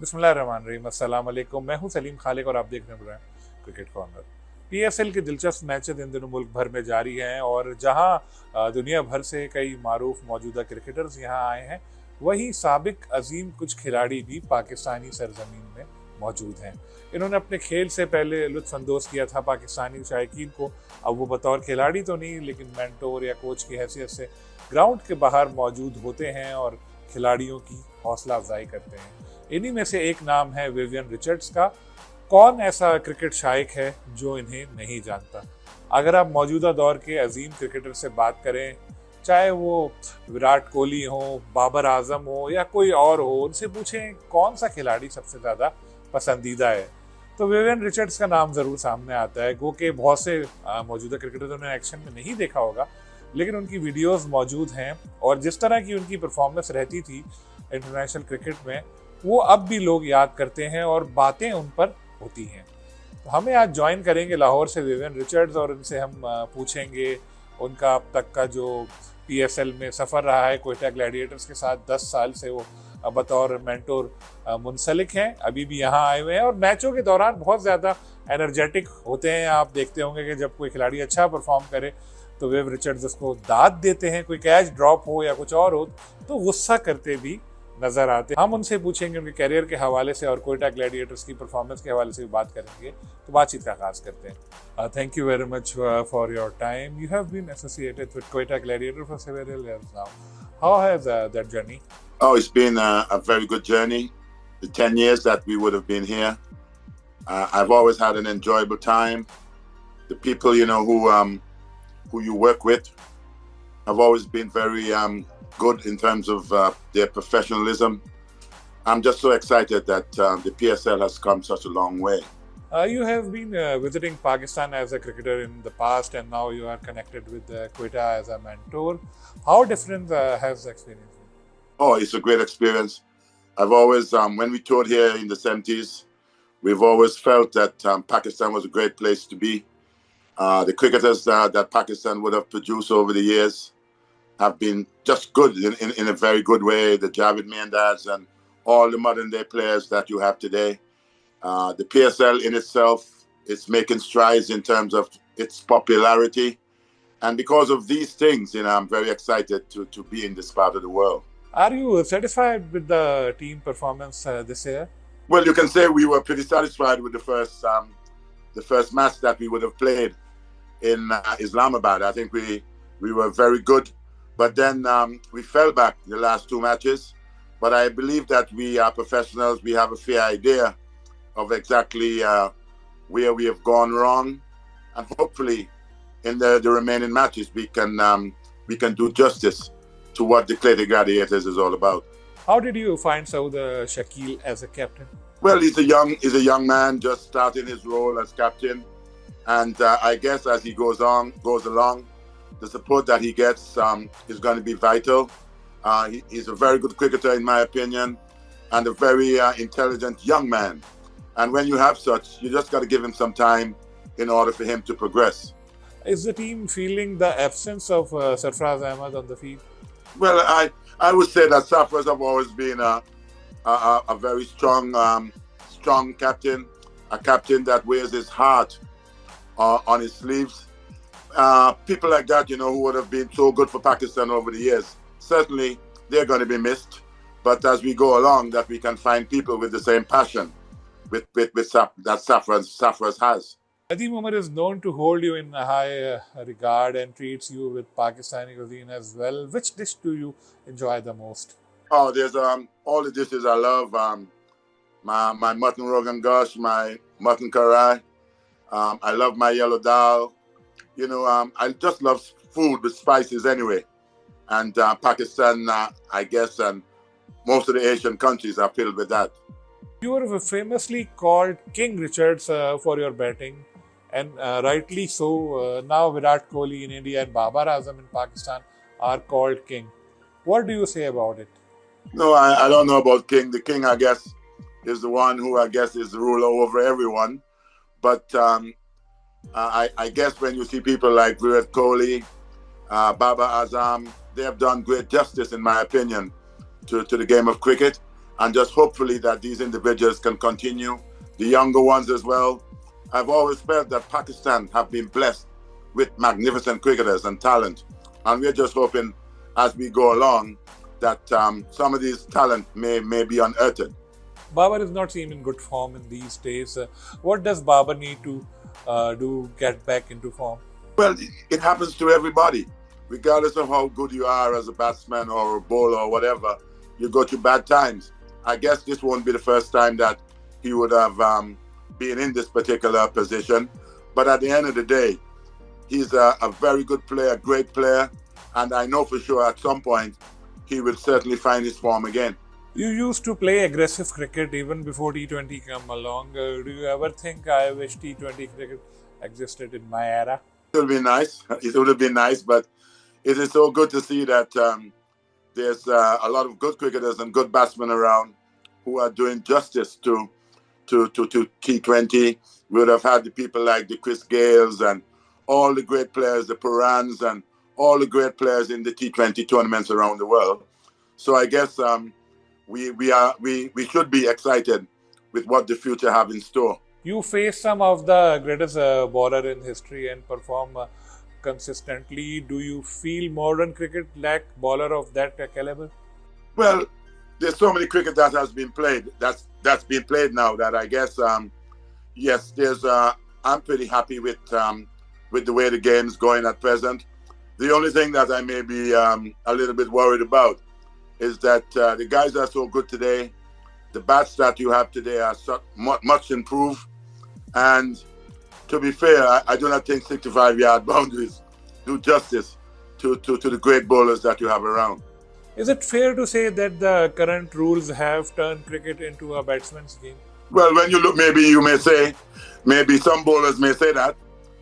बिस्मिल्लाहिर्रहमानिर्रहीम, अस्सलाम वालेकुम। मैं हूं सलीम खालिक और आप देख रहे हैं क्रिकेट कॉर्नर। पीएसएल के दिलचस्प मैचेस इन दिनों मुल्क भर में जारी हैं और जहां दुनिया भर से कई मारूफ मौजूदा क्रिकेटर्स यहां आए हैं, वहीं साबिक अजीम कुछ खिलाड़ी भी पाकिस्तानी सरजमीन में मौजूद हैं। इन्होंने अपने खेल से पहले लुत्फानंदोज़ किया था पाकिस्तानी शायकीन को। अब वो बतौर खिलाड़ी तो नहीं, लेकिन मेंटोर या कोच की हैसियत से ग्राउंड के बाहर मौजूद होते हैं और खिलाड़ियों की हौसला अफजाई करते हैं। इन्हीं में से एक नाम है विवियन रिचर्ड्स का। कौन ऐसा क्रिकेट शायक है जो इन्हें नहीं जानता? अगर आप मौजूदा दौर के अजीम क्रिकेटर से बात करें, चाहे वो विराट कोहली हो, बाबर आजम हो या कोई और हो, उनसे पूछें कौन सा खिलाड़ी सबसे ज़्यादा पसंदीदा है, तो विवियन रिचर्ड्स का नाम ज़रूर सामने आता है। गो के बहुत से मौजूदा क्रिकेटरों ने एक्शन में नहीं देखा होगा, लेकिन उनकी वीडियोस मौजूद हैं और जिस तरह की उनकी परफॉर्मेंस रहती थी इंटरनेशनल क्रिकेट में, वो अब भी लोग याद करते हैं और बातें उन पर होती हैं। तो हमें आज ज्वाइन करेंगे लाहौर से विवियन रिचर्ड्स और उनसे हम पूछेंगे उनका अब तक का जो पीएसएल में सफ़र रहा है। क्वेटा ग्लैडिएटर्स के साथ 10 साल से वो बतौर मेंटोर मुंसलिक हैं, अभी भी यहाँ आए हुए हैं और मैचों के दौरान बहुत ज़्यादा एनर्जेटिक होते हैं। आप देखते होंगे कि जब कोई खिलाड़ी अच्छा परफॉर्म करे तो विव रिचर्ड्स उसको दाद देते हैं, कोई कैच ड्रॉप हो या कुछ और हो तो गुस्सा करते भी नजर आते हैं। हम उनसे पूछेंगे उनके करियर के हवाले से और कोयटा ग्लैडिएटर्स की परफॉर्मेंस के हवाले से भी बात करेंगे। तो बातचीत का आगाज करते हैं। Thank you very much for your time. You have been associated with Quetta gladiator फॉर several years now. How has that journey? Oh, it's been a very good journey. The 10 years that we would have been here, I've always had an enjoyable time. The people, who you work with have always been very good in terms of their professionalism. I'm just so excited that the PSL has come such a long way. You have been visiting Pakistan as a cricketer in the past, and now you are connected with Quetta as a mentor. How different has the experience been? Oh, it's a great experience. I've always, when we toured here in the 70s, we've always felt that Pakistan was a great place to be. The cricketers that Pakistan would have produced over the years have been just good in a very good way. The Javed Miandads and all the modern day players that you have today. The PSL in itself is making strides in terms of its popularity. And because of these things, I'm very excited to be in this part of the world. Are you satisfied with the team performance this year? Well, you can say we were pretty satisfied with the first match that we would have played in Islamabad. I think we were very good, but then we fell back the last two matches. But I believe that we are professionals. We have a fair idea of exactly where we have gone wrong, and hopefully in the remaining matches we can do justice to what the Gladiators is all about. How did you find Saud Shakil as a captain? Well, he's a young man just starting his role as captain, and I guess as he goes along, the support that he gets is going to be vital. He's a very good cricketer in my opinion, and a very intelligent young man. And when you have such, you just got to give him some time in order for him to progress. Is the team feeling the absence of Sarfraz Ahmed on the field? Well, I would say that Sarfraz have always been a very strong captain, a captain that wears his heart on his sleeves. People like that, who would have been so good for Pakistan over the years, certainly they're going to be missed. But as we go along, that we can find people with the same passion that Sarfraz has. Nadeem Umar is known to hold you in high regard and treats you with Pakistani cuisine as well. Which dish do you enjoy the most? Oh, there's all the dishes I love. My mutton rogan gosh, my mutton karai. I love my yellow dal. I just love food with spices anyway. And Pakistan, I guess, and most of the Asian countries are filled with that. You were famously called King Richards for your batting, and rightly so. Now Virat Kohli in India and Babar Azam in Pakistan are called King. What do you say about it? No, I don't know about King. The King, I guess, is the one who I guess is the ruler over everyone. But I guess when you see people like Virat Kohli, Babar Azam, they have done great justice, in my opinion, to the game of cricket. and just hopefully that these individuals can continue, the younger ones as well. I've always felt that Pakistan have been blessed with magnificent cricketers and talent, and we're just hoping as we go along that some of these talent may be unearthed. Babar is not seen in good form in these days. What does Babar need to do get back into form? Well, it happens to everybody, regardless of how good you are as a batsman or a bowler or whatever. You go through bad times. I guess this won't be the first time that he would have been in this particular position. But at the end of the day, he's a very good player, great player. And I know for sure at some point he will certainly find his form again. You used to play aggressive cricket even before T20 came along. Do you ever think I wish T20 cricket existed in my era? It would be nice. It would have been nice, but it is so good to see that there's a lot of good cricketers and good batsmen around who are doing justice to T20. We would have had the people like the Chris Gales and all the great players, the Perans and all the great players in the T20 tournaments around the world. So I guess we should be excited with what the future have in store. You face some of the greatest bowler in history and perform consistently. Do you feel modern cricket lack bowler of that caliber? Well, there's so many cricket that has been played. That's been played now that I guess yes, there's. I'm pretty happy with the way the game's going at present. The only thing that I may be a little bit worried about is that the guys are so good today. The bats that you have today are much improved. And to be fair, I do not think 65-yard boundaries do justice to the great bowlers that you have around. Is it fair to say that the current rules have turned cricket into a batsman's game? Well, when you look, maybe you may say, maybe some bowlers may say that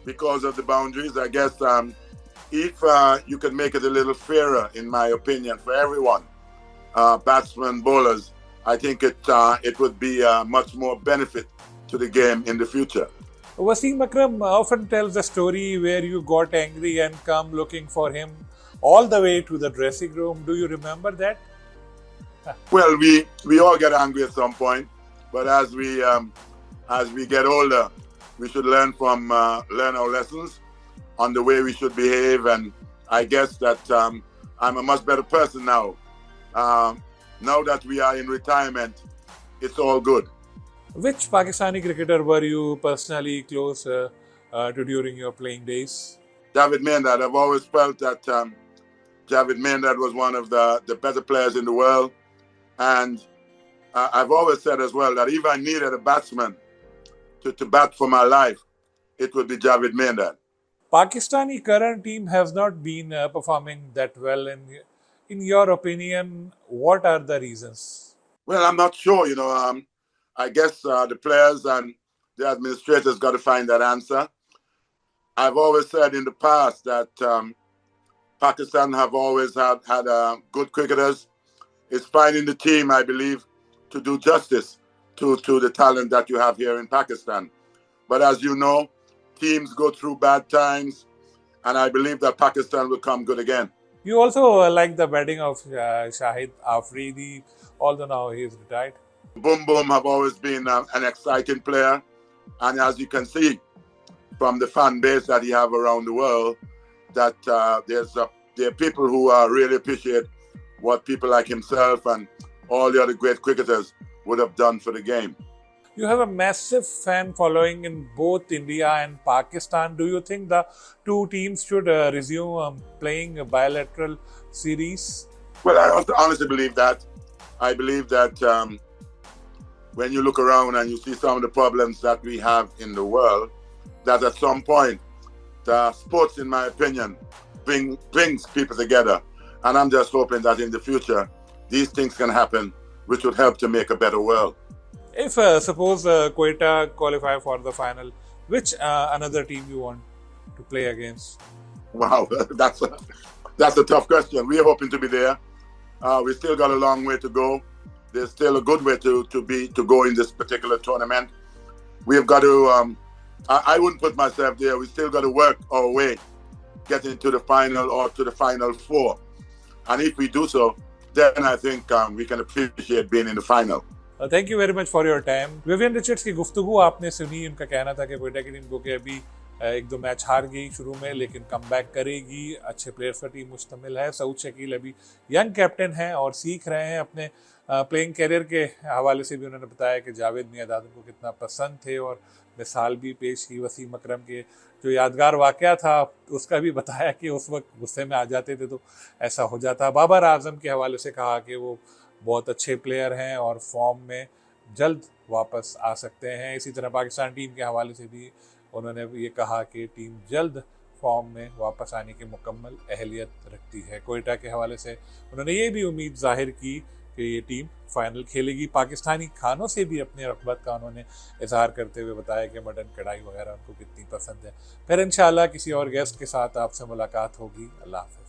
because of the boundaries. I guess if you can make it a little fairer, in my opinion, for everyone, batsmen, bowlers, I think it would be much more benefit to the game in the future. Wasim Akram often tells a story where you got angry and come looking for him all the way to the dressing room. Do you remember that? Well, we all get angry at some point, but as we get older, we should learn our lessons on the way we should behave, and I guess that I'm a much better person now. Now that we are in retirement, it's all good. Which Pakistani cricketer were you personally close to during your playing days? Javed Miandad. I've always felt that Javed Miandad was one of the better players in the world. And I've always said as well that if I needed a batsman to bat for my life, it would be Javed Miandad. Pakistani current team has not been performing that well. In your opinion, what are the reasons? Well, I'm not sure. I guess the players and the administrators got to find that answer. I've always said in the past that Pakistan have always had good cricketers. It's finding the team, I believe, to do justice to the talent that you have here in Pakistan. But as you know, teams go through bad times, and I believe that Pakistan will come good again. You also like the batting of Shahid Afridi, although now he is retired. Boom Boom have always been an exciting player, and as you can see from the fan base that he have around the world, that there are people who really appreciate what people like himself and all the other great cricketers would have done for the game. You have a massive fan following in both India and Pakistan. Do you think the two teams should resume playing a bilateral series? Well, I honestly believe that. I believe that when you look around and you see some of the problems that we have in the world, that at some point, the sports, in my opinion, brings people together. And I'm just hoping that in the future, these things can happen, which would help to make a better world. If suppose Quetta qualify for the final, which another team you want to play against? Wow, that's a tough question. We are hoping to be there. We still got a long way to go. There's still a good way to go in this particular tournament. We have got to. I wouldn't put myself there. We still got to work our way, get into the final or to the final four. And if we do so, then I think we can appreciate being in the final. Thank you very much for your time. Vivian Richards की गुफ्तगू आपने सुनी, उनका कहना था कि क्वेटा की team को कि अभी एक दो मैच हार गई शुरू में लेकिन कम बैक करेगी, अच्छे प्लेयर्स पर टीम मुश्तमिल है। सऊद शकील अभी यंग कैप्टन हैं और सीख रहे हैं। अपने प्लेइंग कैरियर के हवाले से भी उन्होंने बताया कि जावेद मियांदाद उनको कितना पसंद थे और मिसाल भी पेश की वसीम अकरम के जो यादगार वाक़या था उसका भी बताया कि उस वक्त गुस्से में आ जाते थे तो ऐसा हो जाता। बाबर आजम के हवाले से कहा कि वो बहुत अच्छे प्लेयर हैं और फॉर्म में जल्द वापस आ सकते हैं। इसी तरह पाकिस्तान टीम के हवाले से भी उन्होंने ये कहा कि टीम जल्द फॉर्म में वापस आने की मुकम्मल अहलियत रखती है। कोयटा के हवाले से उन्होंने ये भी उम्मीद जाहिर की कि ये टीम फाइनल खेलेगी। पाकिस्तानी खानों से भी अपने रग़बत का उन्होंने इजहार करते हुए बताया कि मटन कढ़ाई वगैरह उनको कितनी पसंद है। फिर इंशाअल्लाह किसी और गेस्ट के साथ आपसे मुलाकात होगी। अल्लाह हाफ़िज़।